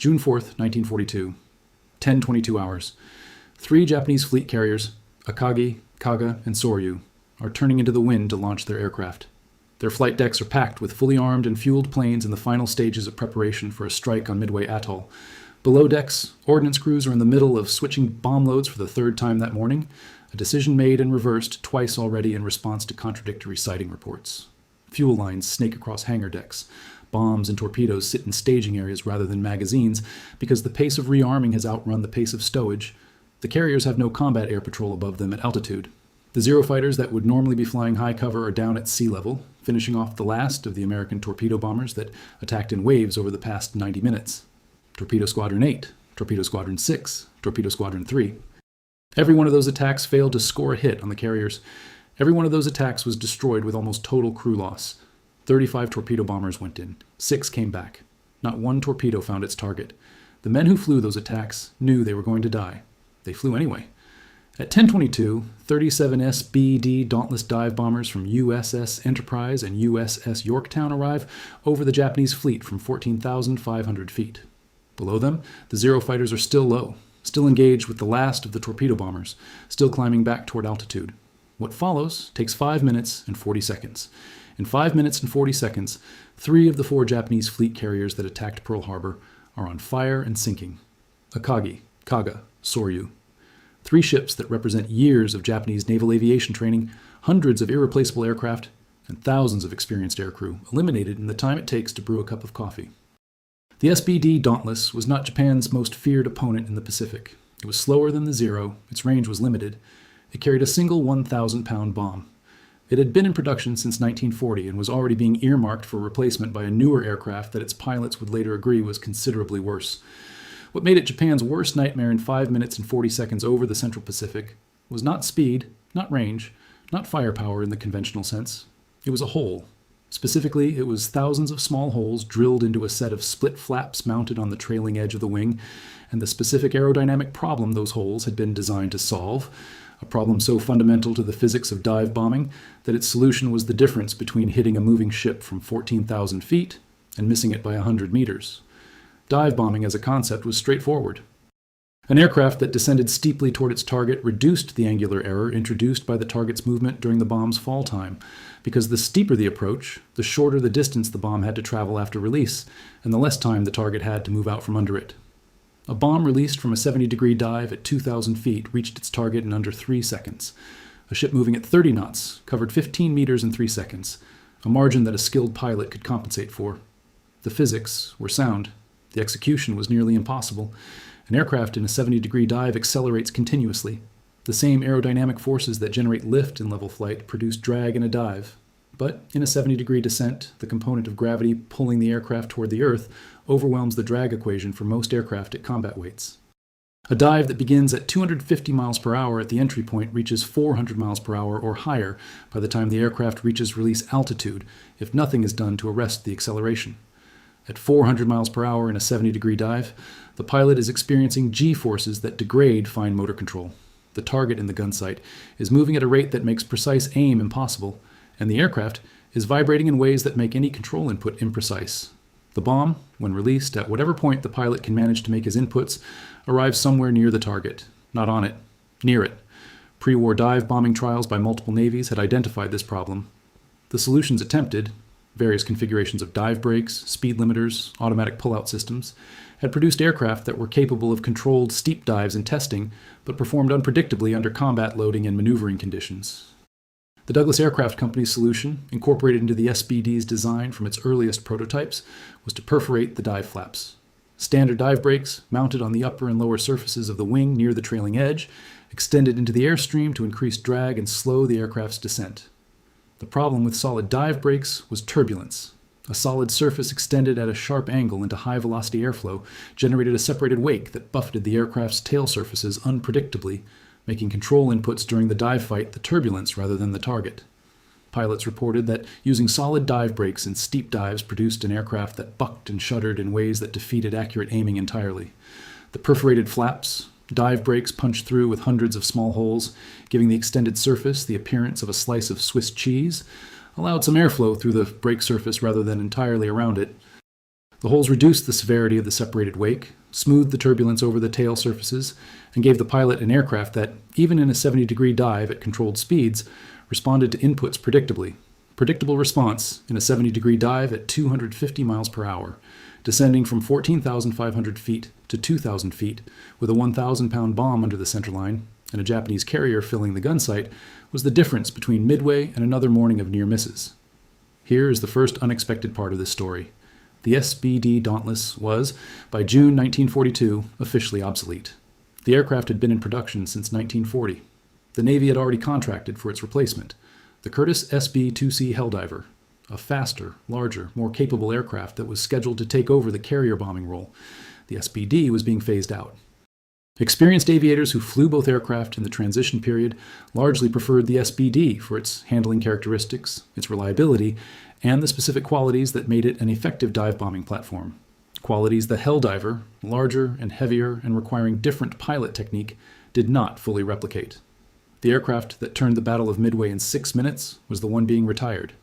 June 4th, 1942. 10:22 hours. 3 Japanese fleet carriers, Akagi, Kaga, and Soryu, are turning into the wind to launch their aircraft. Their flight decks are packed with fully armed and fueled planes in the final stages of preparation for a strike on Midway Atoll. Below decks, ordnance crews are in the middle of switching bomb loads for the 3rd time that morning, a decision made and reversed twice already in response to contradictory sighting reports. Fuel lines snake across hangar decks. Bombs and torpedoes sit in staging areas rather than magazines because the pace of rearming has outrun the pace of stowage. The carriers have no combat air patrol above them at altitude. The Zero fighters that would normally be flying high cover are down at sea level, finishing off the last of the American torpedo bombers that attacked in waves over the past 90 minutes. Torpedo Squadron 8, Torpedo Squadron 6, Torpedo Squadron 3. Every one of those attacks failed to score a hit on the carriers. Every one of those attacks was destroyed with almost total crew loss. 35 torpedo bombers went in. 6 came back. Not one torpedo found its target. The men who flew those attacks knew they were going to die. They flew anyway. At 10:22, 37 SBD Dauntless dive bombers from USS Enterprise and USS Yorktown arrive over the Japanese fleet from 14,500 feet. Below them, the Zero fighters are still low, still engaged with the last of the torpedo bombers, still climbing back toward altitude. What follows takes 5 minutes and 40 seconds. In 5 minutes and 40 seconds, 3 of the 4 Japanese fleet carriers that attacked Pearl Harbor are on fire and sinking. Akagi, Kaga, Soryu. 3 ships that represent years of Japanese naval aviation training, hundreds of irreplaceable aircraft, and thousands of experienced aircrew, eliminated in the time it takes to brew a cup of coffee. The SBD Dauntless was not Japan's most feared opponent in the Pacific. It was slower than the Zero, its range was limited. It carried a single 1,000-pound bomb. It had been in production since 1940 and was already being earmarked for replacement by a newer aircraft that its pilots would later agree was considerably worse. What made it Japan's worst nightmare in 5 minutes and 40 seconds over the Central Pacific was not speed, not range, not firepower in the conventional sense. It was a hole. Specifically, it was thousands of small holes drilled into a set of split flaps mounted on the trailing edge of the wing, and the specific aerodynamic problem those holes had been designed to solve, a problem so fundamental to the physics of dive bombing that its solution was the difference between hitting a moving ship from 14,000 feet and missing it by 100 meters. Dive bombing as a concept was straightforward. An aircraft that descended steeply toward its target reduced the angular error introduced by the target's movement during the bomb's fall time, because the steeper the approach, the shorter the distance the bomb had to travel after release, and the less time the target had to move out from under it. A bomb released from a 70-degree dive at 2,000 feet reached its target in under 3 seconds. A ship moving at 30 knots covered 15 meters in 3 seconds, a margin that a skilled pilot could compensate for. The physics were sound. The execution was nearly impossible. An aircraft in a 70-degree dive accelerates continuously. The same aerodynamic forces that generate lift in level flight produce drag in a dive. But in a 70-degree descent, the component of gravity pulling the aircraft toward the Earth overwhelms the drag equation for most aircraft at combat weights. A dive that begins at 250 miles per hour at the entry point reaches 400 miles per hour or higher by the time the aircraft reaches release altitude, if nothing is done to arrest the acceleration. At 400 miles per hour in a 70-degree dive, the pilot is experiencing G-forces that degrade fine motor control. The target in the gun sight is moving at a rate that makes precise aim impossible, and the aircraft is vibrating in ways that make any control input imprecise. The bomb, when released at whatever point the pilot can manage to make his inputs, arrives somewhere near the target. Not on it, near it. Pre-war dive bombing trials by multiple navies had identified this problem. The solutions attempted, various configurations of dive brakes, speed limiters, automatic pull-out systems, had produced aircraft that were capable of controlled steep dives in testing, but performed unpredictably under combat loading and maneuvering conditions. The Douglas Aircraft Company's solution, incorporated into the SBD's design from its earliest prototypes, was to perforate the dive flaps. Standard dive brakes, mounted on the upper and lower surfaces of the wing near the trailing edge, extended into the airstream to increase drag and slow the aircraft's descent. The problem with solid dive brakes was turbulence. A solid surface extended at a sharp angle into high-velocity airflow generated a separated wake that buffeted the aircraft's tail surfaces unpredictably, making control inputs during the dive fight the turbulence rather than the target. Pilots reported that using solid dive brakes in steep dives produced an aircraft that bucked and shuddered in ways that defeated accurate aiming entirely. The perforated flaps, dive brakes punched through with hundreds of small holes, giving the extended surface the appearance of a slice of Swiss cheese, allowed some airflow through the brake surface rather than entirely around it. The holes reduced the severity of the separated wake, smoothed the turbulence over the tail surfaces, and gave the pilot an aircraft that, even in a 70-degree dive at controlled speeds, responded to inputs predictably. Predictable response in a 70-degree dive at 250 miles per hour, descending from 14,500 feet to 2,000 feet with a 1,000-pound bomb under the centerline and a Japanese carrier filling the gun sight was the difference between Midway and another morning of near misses. Here is the first unexpected part of this story. The SBD Dauntless was, by June 1942, officially obsolete. The aircraft had been in production since 1940. The Navy had already contracted for its replacement, the Curtiss SB-2C Helldiver, a faster, larger, more capable aircraft that was scheduled to take over the carrier bombing role. The SBD was being phased out. Experienced aviators who flew both aircraft in the transition period largely preferred the SBD for its handling characteristics, its reliability, and the specific qualities that made it an effective dive bombing platform. Qualities the Helldiver, larger and heavier and requiring different pilot technique, did not fully replicate. The aircraft that turned the Battle of Midway in 6 minutes was the one being retired.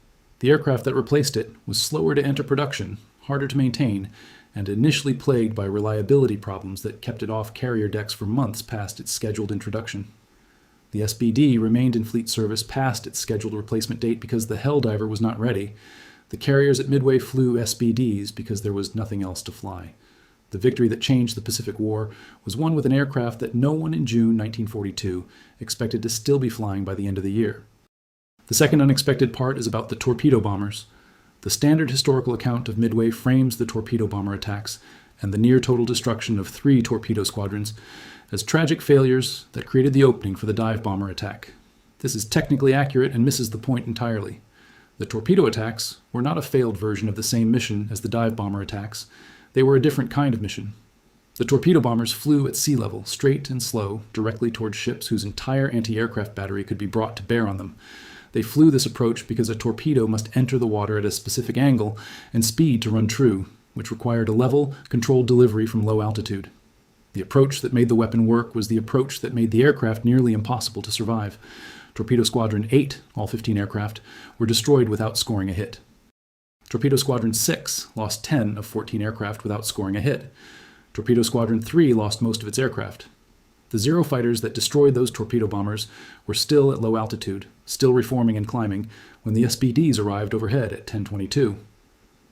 The aircraft that replaced it was slower to enter production, harder to maintain, and initially plagued by reliability problems that kept it off carrier decks for months past its scheduled introduction. The SBD remained in fleet service past its scheduled replacement date because the Helldiver was not ready. The carriers at Midway flew SBDs because there was nothing else to fly. The victory that changed the Pacific War was won with an aircraft that no one in June 1942 expected to still be flying by the end of the year. The second unexpected part is about the torpedo bombers. The standard historical account of Midway frames the torpedo bomber attacks and the near-total destruction of 3 torpedo squadrons as tragic failures that created the opening for the dive bomber attack. This is technically accurate and misses the point entirely. The torpedo attacks were not a failed version of the same mission as the dive bomber attacks. They were a different kind of mission. The torpedo bombers flew at sea level, straight and slow, directly towards ships whose entire anti-aircraft battery could be brought to bear on them. They flew this approach because a torpedo must enter the water at a specific angle and speed to run true, which required a level, controlled delivery from low altitude. The approach that made the weapon work was the approach that made the aircraft nearly impossible to survive. Torpedo Squadron 8, all 15 aircraft, were destroyed without scoring a hit. Torpedo Squadron 6 lost 10 of 14 aircraft without scoring a hit. Torpedo Squadron 3 lost most of its aircraft. The Zero fighters that destroyed those torpedo bombers were still at low altitude, still reforming and climbing, when the SBDs arrived overhead at 10:22.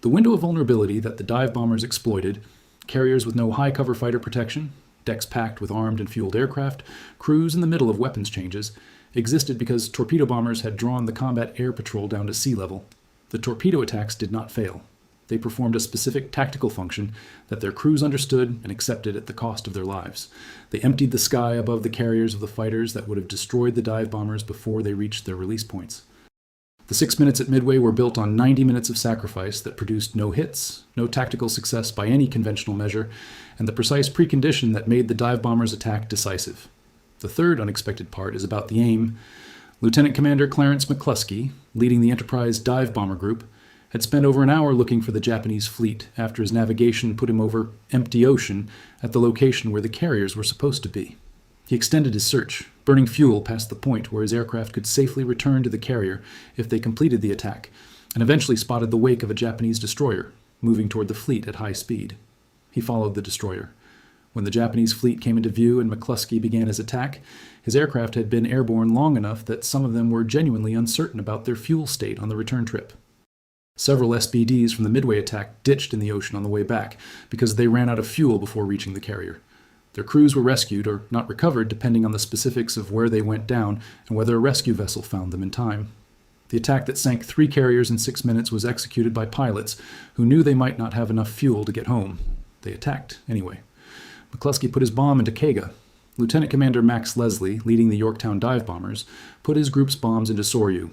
The window of vulnerability that the dive bombers exploited, carriers with no high-cover fighter protection, decks packed with armed and fueled aircraft, crews in the middle of weapons changes, existed because torpedo bombers had drawn the combat air patrol down to sea level. The torpedo attacks did not fail. They performed a specific tactical function that their crews understood and accepted at the cost of their lives. They emptied the sky above the carriers of the fighters that would have destroyed the dive bombers before they reached their release points. The 6 minutes at Midway were built on 90 minutes of sacrifice that produced no hits, no tactical success by any conventional measure, and the precise precondition that made the dive bombers' attack decisive. The third unexpected part is about the aim. Lieutenant Commander Clarence McCluskey, leading the Enterprise Dive Bomber Group, had spent over an hour looking for the Japanese fleet after his navigation put him over empty ocean at the location where the carriers were supposed to be. He extended his search, burning fuel past the point where his aircraft could safely return to the carrier if they completed the attack, and eventually spotted the wake of a Japanese destroyer, moving toward the fleet at high speed. He followed the destroyer. When the Japanese fleet came into view and McCluskey began his attack, his aircraft had been airborne long enough that some of them were genuinely uncertain about their fuel state on the return trip. Several SBDs from the Midway attack ditched in the ocean on the way back because they ran out of fuel before reaching the carrier. Their crews were rescued or not recovered depending on the specifics of where they went down and whether a rescue vessel found them in time. The attack that sank 3 carriers in 6 minutes was executed by pilots who knew they might not have enough fuel to get home. They attacked anyway. McCluskey put his bomb into Kaga. Lieutenant Commander Max Leslie, leading the Yorktown dive bombers, put his group's bombs into Soryu.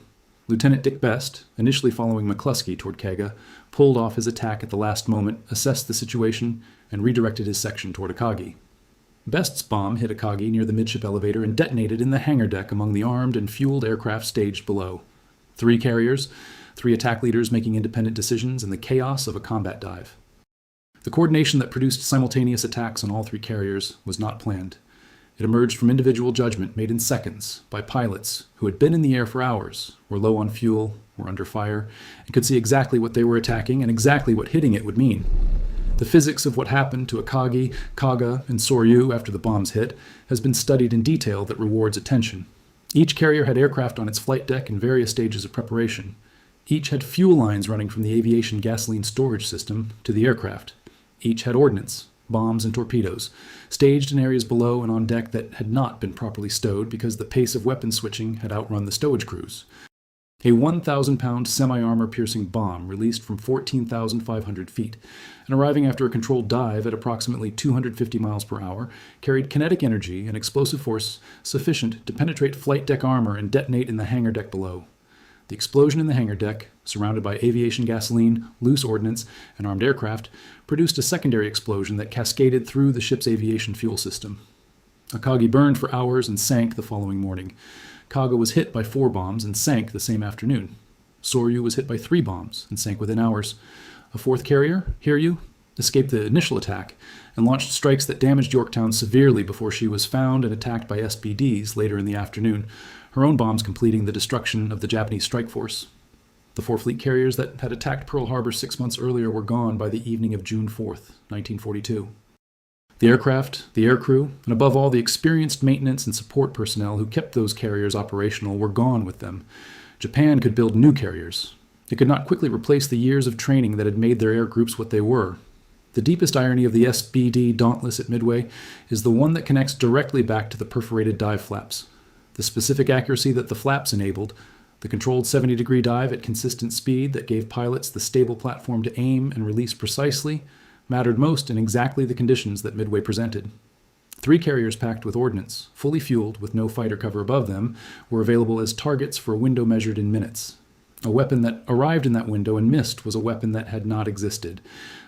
Lieutenant Dick Best, initially following McCluskey toward Kaga, pulled off his attack at the last moment, assessed the situation, and redirected his section toward Akagi. Best's bomb hit Akagi near the midship elevator and detonated in the hangar deck among the armed and fueled aircraft staged below. 3 carriers, 3 attack leaders making independent decisions in the chaos of a combat dive. The coordination that produced simultaneous attacks on all 3 carriers was not planned. It emerged from individual judgment made in seconds by pilots who had been in the air for hours, were low on fuel, were under fire, and could see exactly what they were attacking and exactly what hitting it would mean. The physics of what happened to Akagi, Kaga, and Soryu after the bombs hit has been studied in detail that rewards attention. Each carrier had aircraft on its flight deck in various stages of preparation. Each had fuel lines running from the aviation gasoline storage system to the aircraft. Each had ordnance, bombs, and torpedoes, staged in areas below and on deck that had not been properly stowed because the pace of weapon switching had outrun the stowage crews. A 1,000-pound semi-armor piercing bomb released from 14,500 feet and arriving after a controlled dive at approximately 250 miles per hour carried kinetic energy and explosive force sufficient to penetrate flight deck armor and detonate in the hangar deck below. The explosion in the hangar deck, surrounded by aviation gasoline, loose ordnance, and armed aircraft, produced a secondary explosion that cascaded through the ship's aviation fuel system. Akagi burned for hours and sank the following morning. Kaga was hit by 4 bombs and sank the same afternoon. Soryu was hit by 3 bombs and sank within hours. A 4th carrier, Hiryu, escaped the initial attack and launched strikes that damaged Yorktown severely before she was found and attacked by SBDs later in the afternoon, her own bombs completing the destruction of the Japanese strike force. The 4 fleet carriers that had attacked Pearl Harbor 6 months earlier were gone by the evening of June 4th, 1942. The aircraft, the aircrew, and above all the experienced maintenance and support personnel who kept those carriers operational were gone with them. Japan could build new carriers. It could not quickly replace the years of training that had made their air groups what they were. The deepest irony of the SBD Dauntless at Midway is the one that connects directly back to the perforated dive flaps. The specific accuracy that the flaps enabled, the controlled 70-degree dive at consistent speed that gave pilots the stable platform to aim and release precisely, mattered most in exactly the conditions that Midway presented. 3 carriers packed with ordnance, fully fueled with no fighter cover above them, were available as targets for a window measured in minutes. A weapon that arrived in that window and missed was a weapon that had not existed.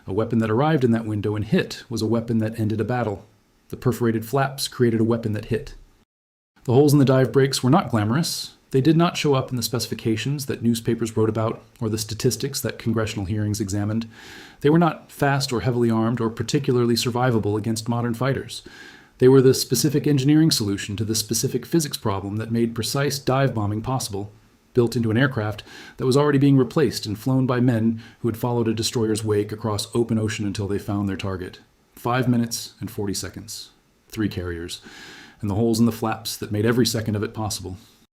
A weapon that arrived in that window and hit was a weapon that ended a battle. The perforated flaps created a weapon that hit. The holes in the dive brakes were not glamorous. They did not show up in the specifications that newspapers wrote about or the statistics that congressional hearings examined. They were not fast or heavily armed or particularly survivable against modern fighters. They were the specific engineering solution to the specific physics problem that made precise dive bombing possible, built into an aircraft that was already being replaced and flown by men who had followed a destroyer's wake across open ocean until they found their target. 5 minutes and 40 seconds. 3 carriers. And the holes in the flaps that made every second of it possible.